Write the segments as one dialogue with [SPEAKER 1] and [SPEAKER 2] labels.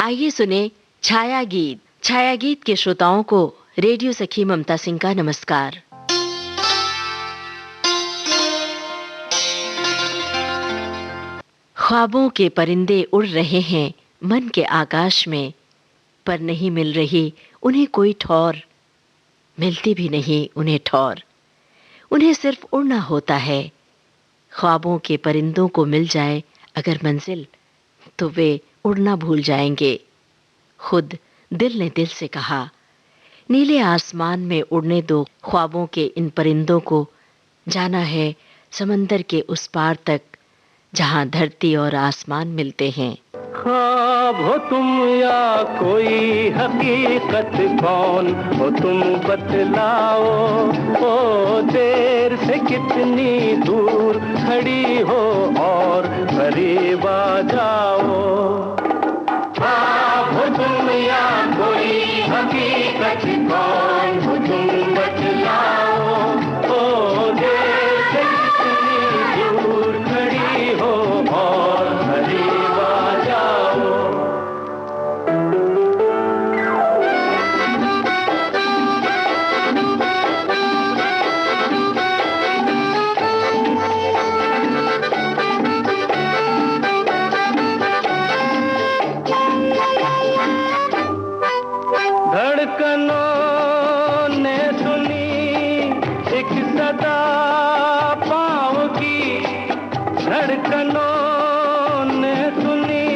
[SPEAKER 1] आइए सुने छाया गीत। छाया गीत के श्रोताओं को रेडियो सखी ममता सिंह का नमस्कार। ख्वाबों के परिंदे उड़ रहे हैं मन के आकाश में, पर नहीं मिल रही उन्हें कोई ठौर, मिलती भी नहीं उन्हें ठौर। उन्हें सिर्फ उड़ना होता है। ख्वाबों के परिंदों को मिल जाए अगर मंजिल, तो वे उड़ना भूल जाएंगे। खुद दिल ने दिल से कहा, नीले आसमान में उड़ने दो ख्वाबों के इन परिंदों को। जाना है समंदर के उस पार तक, जहां धरती और आसमान मिलते हैं।
[SPEAKER 2] ख्वाब हो तुम या कोई हकीकत, कौन हो तुम बतलाओ। ओ देर से कितनी दूर खड़ी हो और करीब आ जाओ। ख्वाब हो तुम या कोई हकीकत, कौन हो तुम बतलाओ। ओ देर से कितनी दूर खड़ी हो और करीब आ जाओ। धड़कनों ने सुनी एक सदा पाँव की, धड़कनों ने सुनी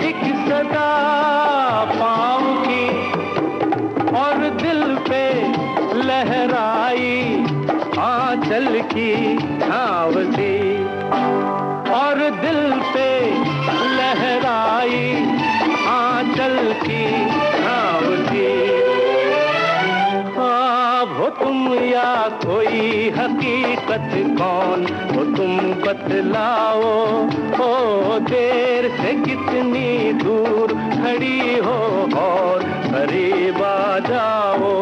[SPEAKER 2] एक सदा पाँव की, और दिल पे लहराई आंचल की छाँव सी, और दिल पे लहराई आंचल की छाँव सी। ख्वाब हो तुम या कोई हकीकत, कौन हो तुम बतलाओ। ओ देर से कितनी दूर खड़ी हो और करीब आ जाओ।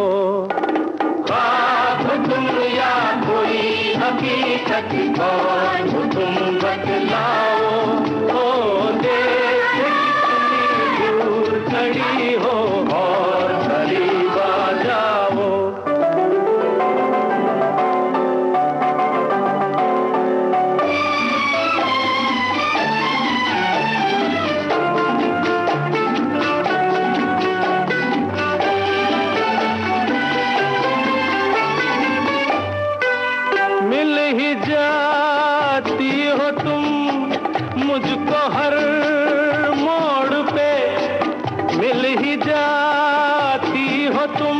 [SPEAKER 2] ख्वाब हो तुम या कोई हकीकत, कौन हो तुम बतलाओ। ओ देर से कितनी दूर खड़ी हो और करीब आ जाओ। मिल ही जाती हो तुम मुझको हर मोड़ पे, मिल ही जाती हो तुम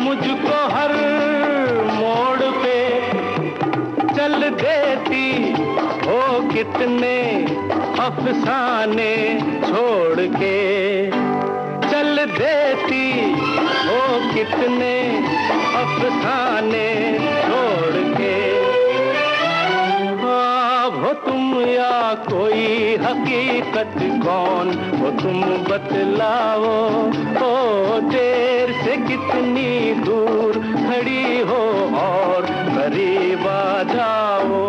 [SPEAKER 2] मुझको हर मोड़ पे। चल देती हो कितने अफसाने छोड़ के, चल देती हो कितने अफसाने छोड़ के। ख्वाब हो तुम या कोई हकीकत, कौन हो तुम बतलाओ। ओ देर से कितनी दूर खड़ी हो और करीब आ जाओ।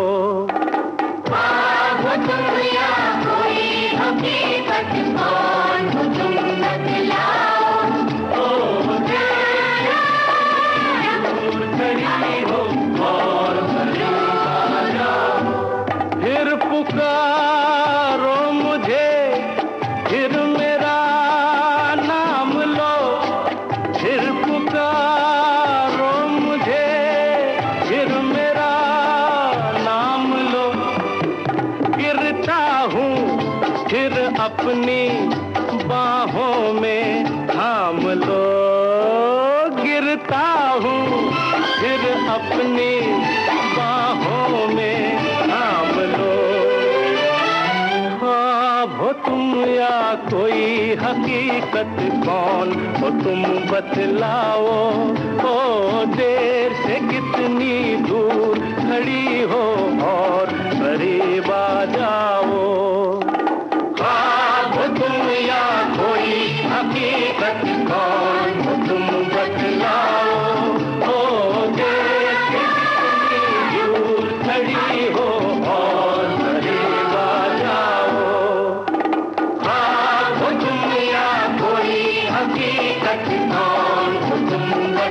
[SPEAKER 2] ख्वाब हो तुम या कोई हकीकत, कौन हो तुम बतलाओ। ओ देर से दूर खड़ी हो और करीब आ जाओ। फिर पुकारो मुझे, फिर मेरा नाम लो, फिर पुकारो मुझे, फिर मेरा नाम लो। गिरता हूँ फिर अपनी बाहों में थाम लो, गिरता हूँ फिर अपनी बाहों में थाम लो। ख्वाब हो तुम या कोई हकीकत, कौन हो तुम बतलाओ। ओ देर से कितनी दूर खड़ी हो और करीब आ जाओ। ख्वाब हो तुम या कोई हकीकत, कौन हो तुम बतलाओ। ओ देर से कितनी दूर खड़ी हो और करीब आ जाओ। ख्वाब हो तुम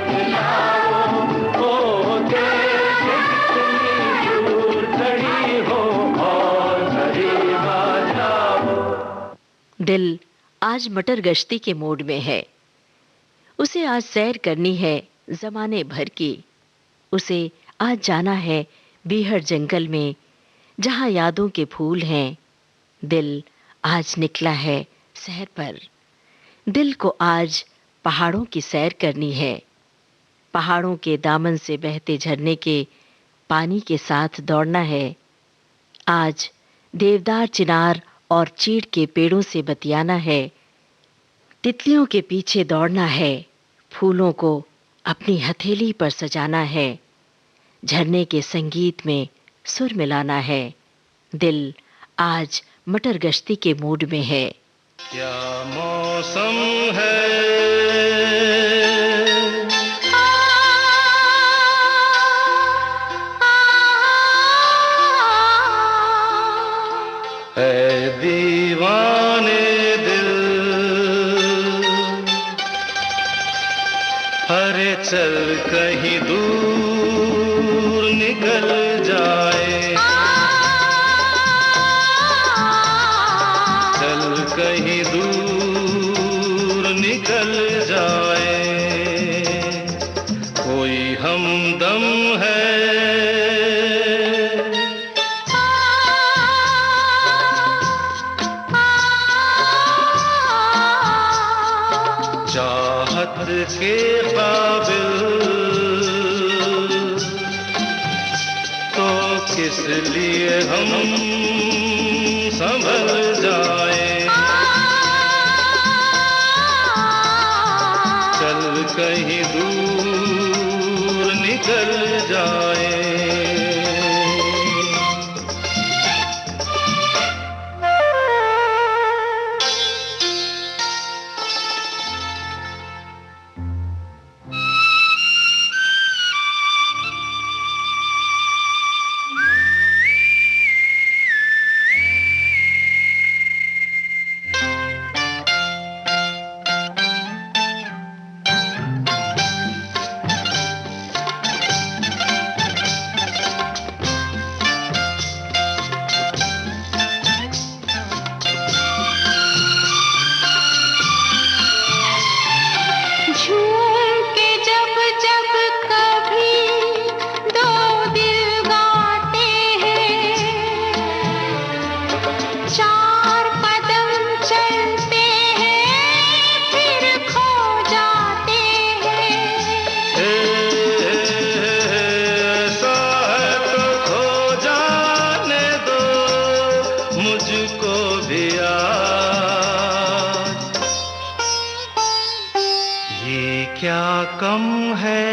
[SPEAKER 2] बतलाओ, ओ देश कितनी दूर खड़ी हो और करीब आ जाओ।
[SPEAKER 1] दिल आज मटर गश्ती के मूड में है। उसे आज सैर करनी है जमाने भर की। उसे आज जाना है बीहड़ जंगल में, जहां यादों के फूल हैं। दिल आज निकला है सैर पर। दिल को आज पहाड़ों की सैर करनी है। पहाड़ों के दामन से बहते झरने के पानी के साथ दौड़ना है। आज देवदार, चिनार और चीड़ के पेड़ों से बतियाना है। तितलियों के पीछे दौड़ना है। फूलों को अपनी हथेली पर सजाना है। झरने के संगीत में सुर मिलाना है। दिल आज मटर गश्ती के मूड में है।
[SPEAKER 2] क्या मौसम है, ऐ दीवाने दिल, अरे चल कहीं दूर निकल जाए, चल कहीं दूर निकल जाए, कोई हमदम है, चाहत के काबिल तो किस लिए हम संभल जाए, चल कहीं दूर निकल जाए। क्या कम है,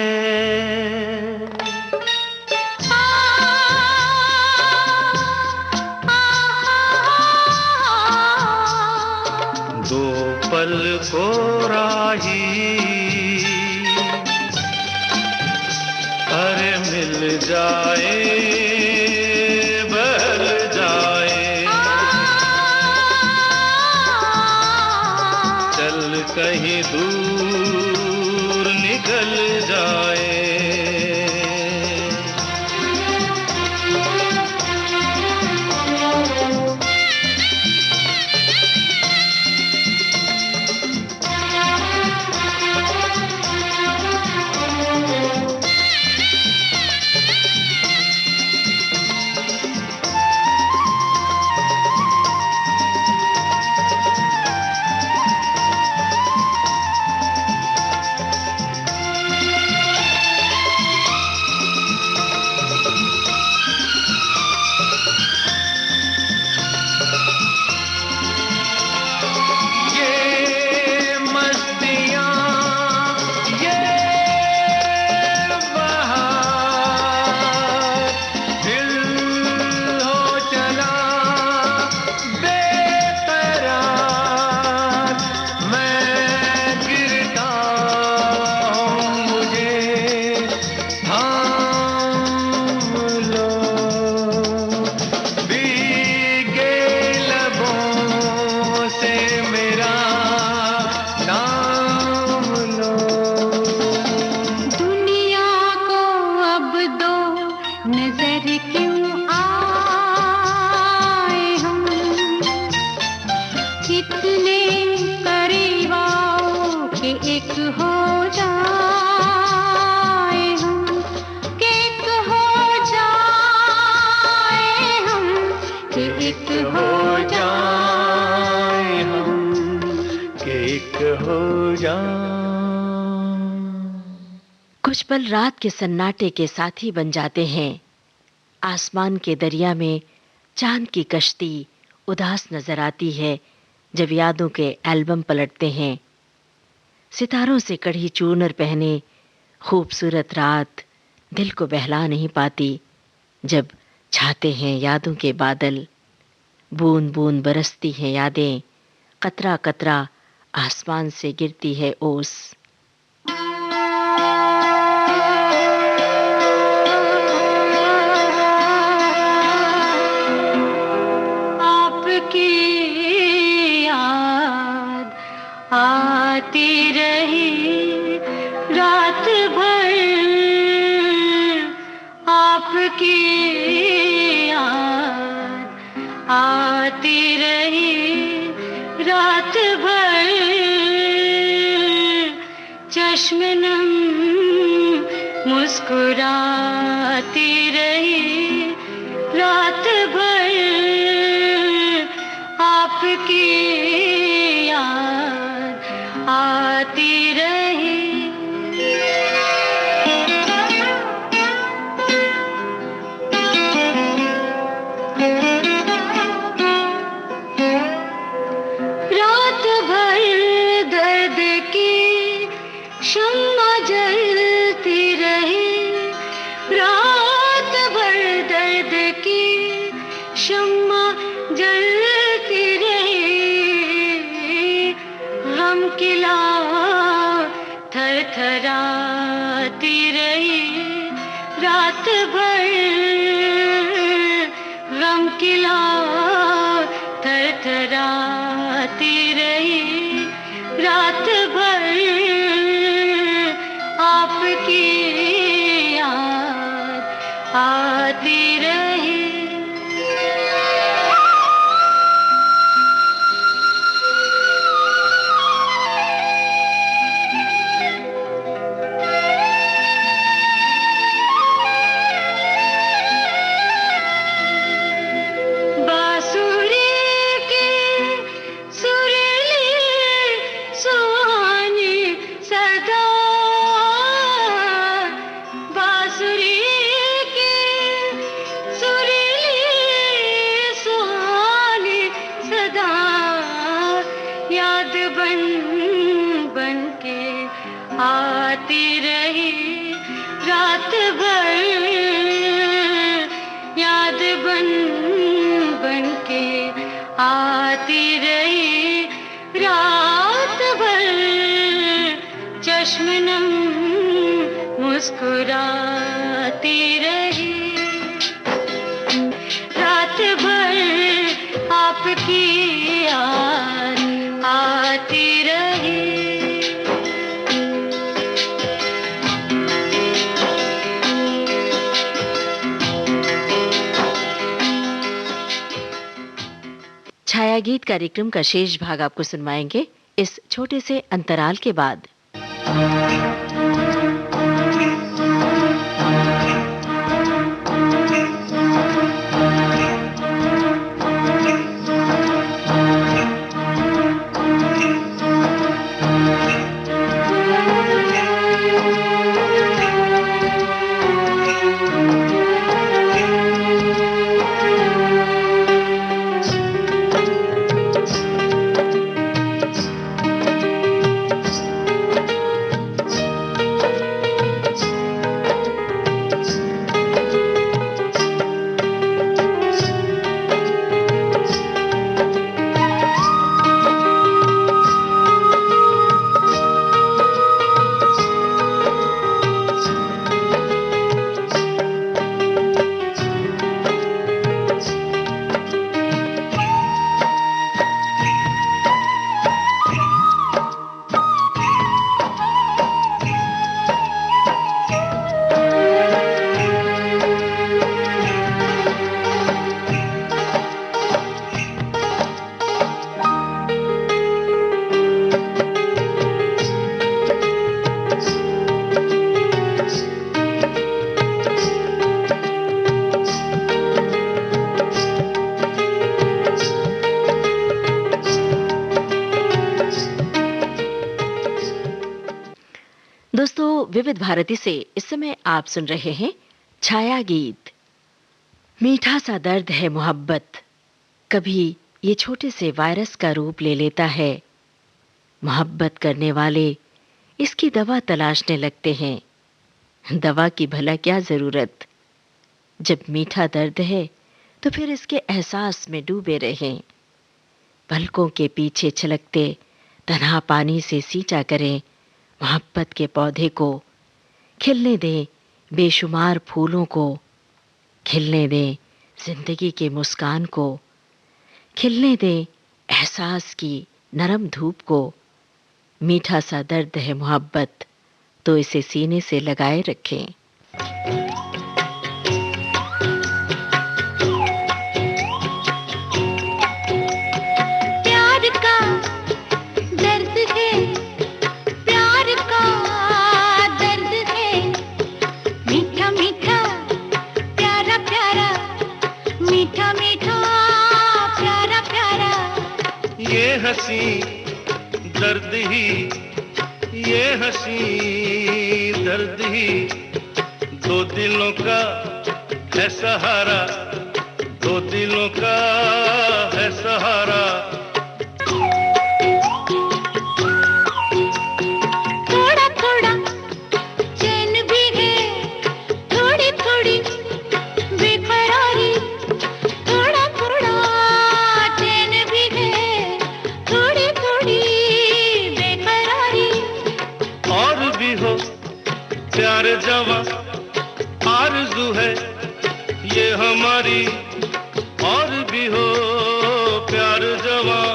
[SPEAKER 2] दो पल को राही, अरे मिल जाए बहल जाए, चल कहीं दूर निकल जाए।
[SPEAKER 3] करीब आओ कि एक हो जाए हम, कि एक हो जाए हम, कि एक हो
[SPEAKER 2] जाए हम, कि एक हो जाए।
[SPEAKER 1] कुछ पल रात के सन्नाटे के साथी बन जाते हैं। आसमान के दरिया में चांद की कश्ती उदास नजर आती है जब यादों के एल्बम पलटते हैं। सितारों से कढ़ी चूनर पहने खूबसूरत रात दिल को बहला नहीं पाती जब छाते हैं यादों के बादल। बूंद बूंद बरसती हैं यादें, कतरा कतरा आसमान से गिरती है ओस।
[SPEAKER 3] आपकी याद आती रही रात भर, आपकी याद आती रही रात भर, चश्मे नम मुस्कुराती रही रात भर, आपकी याद आती रही। रात भर दर्द की शम्मा जलती रही, रात भर दर्द की शम्मा जलती रही, गम की लौ थरथराती रही रात भर, गम की लौ थरथराती रही रात भर, आपकी याद आती रही। बांसुरी की सुरीली सुहानी सदा, बांसुरी की सुरीली सुहानी सदा, याद बन बन के आती रही रात भर, याद बन बन के आती रही रात भर, चश्मे नम मुस्कुराती रही रात भर, आपकी याद आती रही।
[SPEAKER 1] छाया गीत कार्यक्रम का शेष भाग आपको सुनवाएंगे इस छोटे से अंतराल के बाद। दोस्तों, विविध भारती से इस समय आप सुन रहे हैं छाया गीत। मीठा सा दर्द है मोहब्बत, कभी ये छोटे से वायरस का रूप ले लेता है। मोहब्बत करने वाले इसकी दवा तलाशने लगते हैं। दवा की भला क्या जरूरत, जब मीठा दर्द है तो फिर इसके एहसास में डूबे रहें। पलकों के पीछे छलकते तन्हा पानी से सींचा करें मोहब्बत के पौधे को। खिलने दें बेशुमार फूलों को, खिलने दें जिंदगी के मुस्कान को, खिलने दें एहसास की नरम धूप को। मीठा सा दर्द है मोहब्बत, तो इसे सीने से लगाए रखें।
[SPEAKER 3] प्यार का दर्द है, प्यार का दर्द है, मीठा मीठा प्यारा प्यारा, मीठा मीठा प्यारा प्यारा।
[SPEAKER 2] ये हंसी दर्द ही, ये हंसी दर्द ही, दो दिलों का है सहारा, दो दिलों का है सहारा।
[SPEAKER 3] थोड़ा थोड़ा चैन भी है, थोड़ी थोड़ी बेकरारी, थोड़ा थोड़ा चैन भी है, थोड़ी थोड़ी बेकरारी।
[SPEAKER 2] और भी हो प्यार जवां, आरज़ू है ये हमारी। और भी हो प्यार जवां,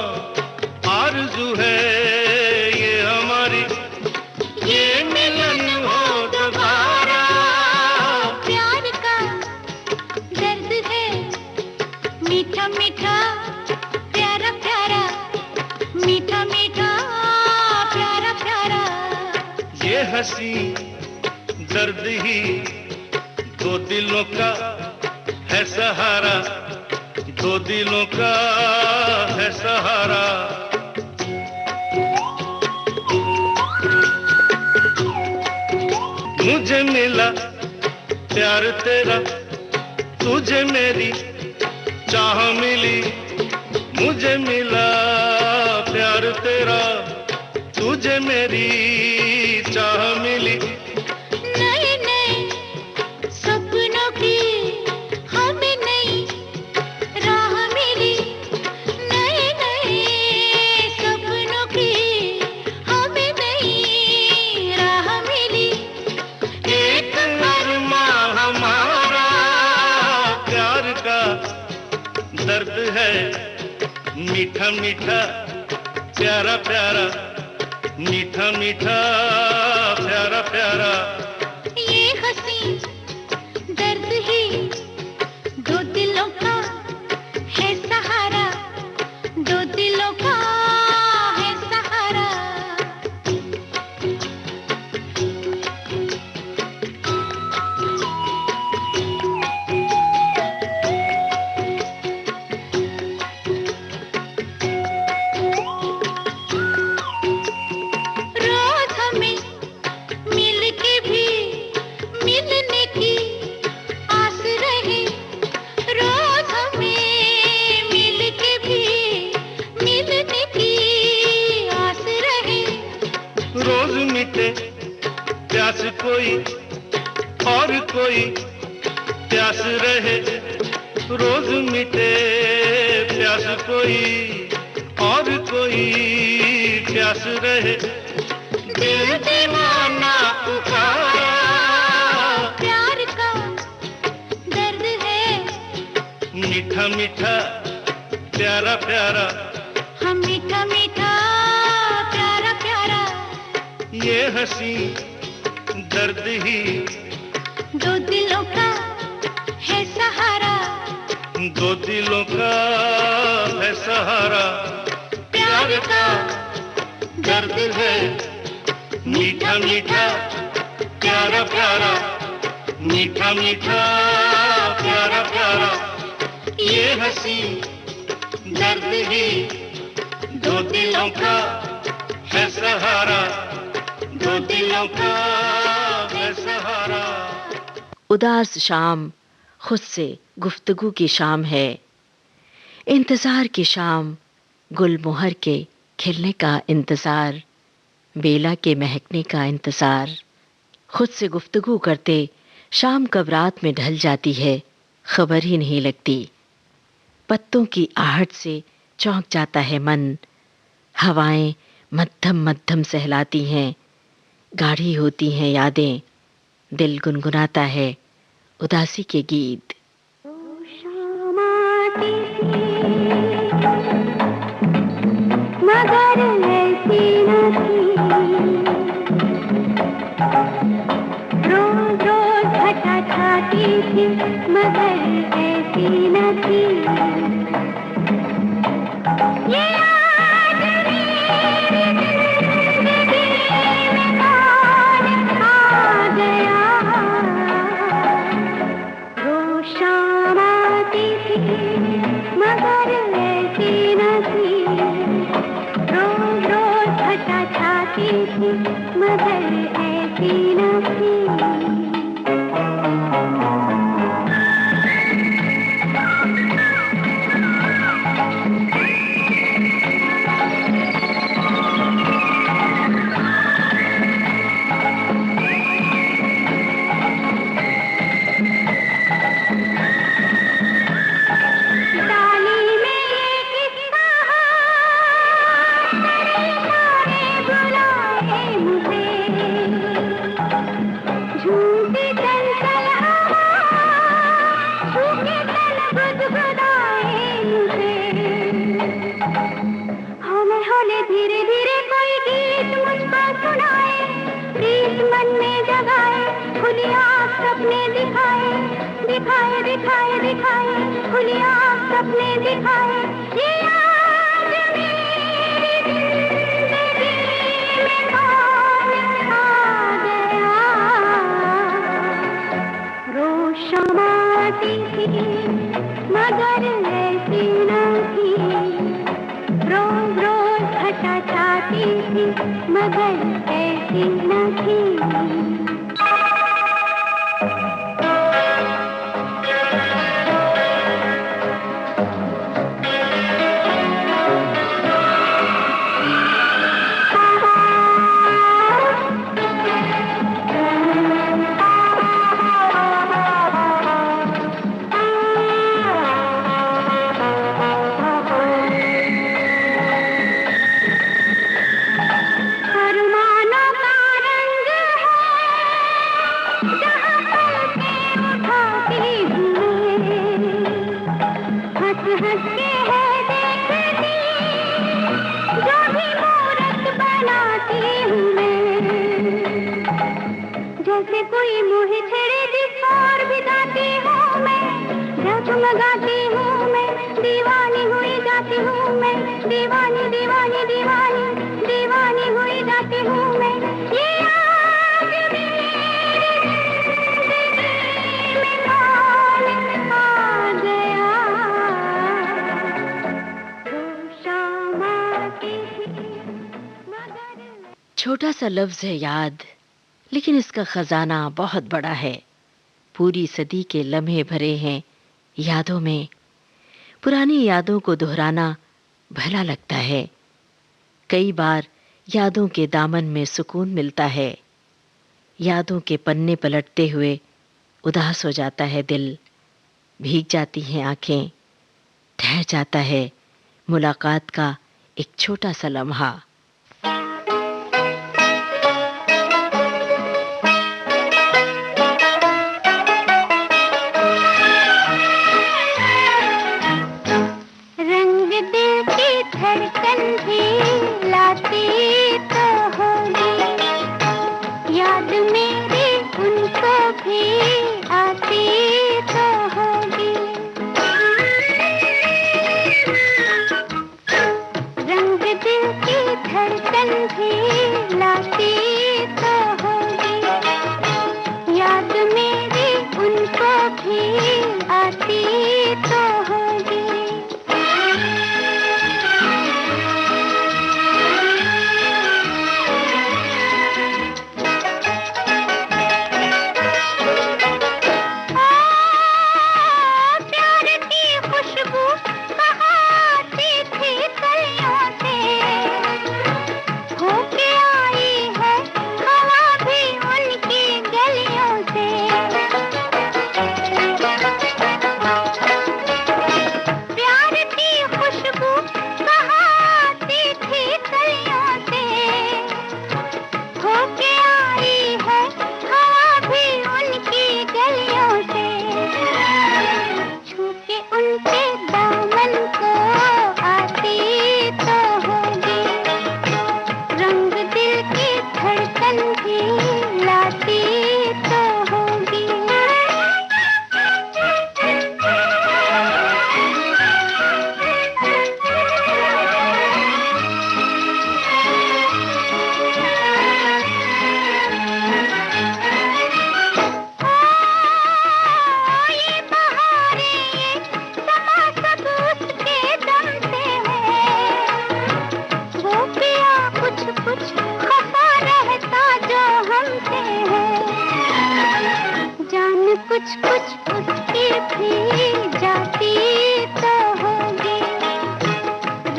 [SPEAKER 2] आरज़ू है ये हमारी। ये मिलन हो दोबारा।
[SPEAKER 3] प्यार का दर्द है, मीठा मीठा प्यारा प्यारा, मीठा मीठा प्यारा प्यारा।
[SPEAKER 2] ये हंसी दर्द ही, दो दिलों का है सहारा, दो दिलों का है सहारा। मुझे मिला प्यार तेरा, तुझे मेरी चाह मिली। मुझे मिला प्यार तेरा, तुझे मेरी चाह मिली।
[SPEAKER 3] नए नए सपनों की हमें नई राह मिली, नए नए सपनों की हमें नई राह मिली।
[SPEAKER 2] एक अरमां हमारा, प्यार का दर्द है मीठा मीठा प्यारा प्यारा, मीठा मीठा प्यारा प्यारा।
[SPEAKER 3] ये हंसी दर्द ही, दो दिलों का है सहारा, दो दिलों का है सहारा। रोज हमें मिल के भी मिलने की आस रहे, रोज हमें मिल के भी मिलने की आस रहे।
[SPEAKER 2] रोज मिटे प्यास कोई और कोई प्यास रहे, रोज मिटे प्यास कोई और कोई प्यास रहे। दिल दीवाना पुकारा,
[SPEAKER 3] प्यार का दर्द है,
[SPEAKER 2] मीठा मीठा प्यारा प्यारा।
[SPEAKER 3] हम मीठा मीठा प्यारा प्यारा।
[SPEAKER 2] ये हंसी दर्द ही,
[SPEAKER 3] दो दिलों का है सहारा,
[SPEAKER 2] दो दिलों का है सहारा। प्यार का दर्द है मीठा मीठा प्यारा प्यारा, मीठा मीठा प्यारा प्यारा। ये हंसी दर्द ही, दो दिलों का है सहारा, दो दिलों का है सहारा।
[SPEAKER 1] उदास शाम खुद से गुफ्तगू की शाम है, इंतजार की शाम, गुलमोहर के खिलने का इंतजार, बेला के महकने का इंतजार। खुद से गुफ्तगू करते शाम कब रात में ढल जाती है, खबर ही नहीं लगती। पत्तों की आहट से चौंक जाता है मन, हवाएं मद्धम मद्धम सहलाती हैं, गाढ़ी होती हैं यादें, दिल गुनगुनाता है उदासी के गीत।
[SPEAKER 3] मगर ऐसी न थी, रोज रोज घटा छाती थी, मगर ऐसी न थी। ये आज मेरी जिंदगी में कौन आ गया, रोज शाम आती थी, मगर ऐसी न थी, रोज रोज घटा छाती थी, मगर ऐसी न थी। दिखाए दिखाए दिखाए खुली आँख सपने दिखाए, ये आज मेरी जिंदगी में कौन आ गया, रोशन आती थी, मगर ऐसी न थी, रोज रोज घटा छाती थी, मगर ऐसी न थी। जैसे कोई मुझे छेड़े जिस और भी जाती हूँ मैं, झगमगाती हूँ मैं, दीवानी हुई जाती हूँ मैं, दीवानी दीवानी दीवानी दीवानी हुई जाती हूँ मैं। ये आज मेरी जिंदगी में कौन आ गया, जो शाम आती थी, मगर
[SPEAKER 1] छोटा सा लफ्ज है याद, लेकिन इसका खजाना बहुत बड़ा है। पूरी सदी के लम्हे भरे हैं यादों में। पुरानी यादों को दोहराना भला लगता है। कई बार यादों के दामन में सुकून मिलता है। यादों के पन्ने पलटते हुए उदास हो जाता है दिल, भीग जाती हैं आंखें, ठहर जाता है मुलाकात का एक छोटा सा लम्हा।
[SPEAKER 3] धड़कन भी लाती तो होगी, याद मेरी उनको भी आती तो होगी, रंग दिल की धड़कन भी लाती तो होगी, याद मेरी उनको भी आती तो होगी। कुछ कुछ उसके भी जाती तो होगी,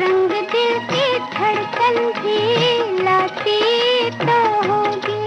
[SPEAKER 3] रंग दिल की धड़कन भी लाती तो होगी।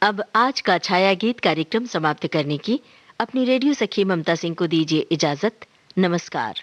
[SPEAKER 1] अब आज का छाया गीत कार्यक्रम समाप्त करने की अपनी रेडियो सखी ममता सिंह को दीजिए इजाजत। नमस्कार।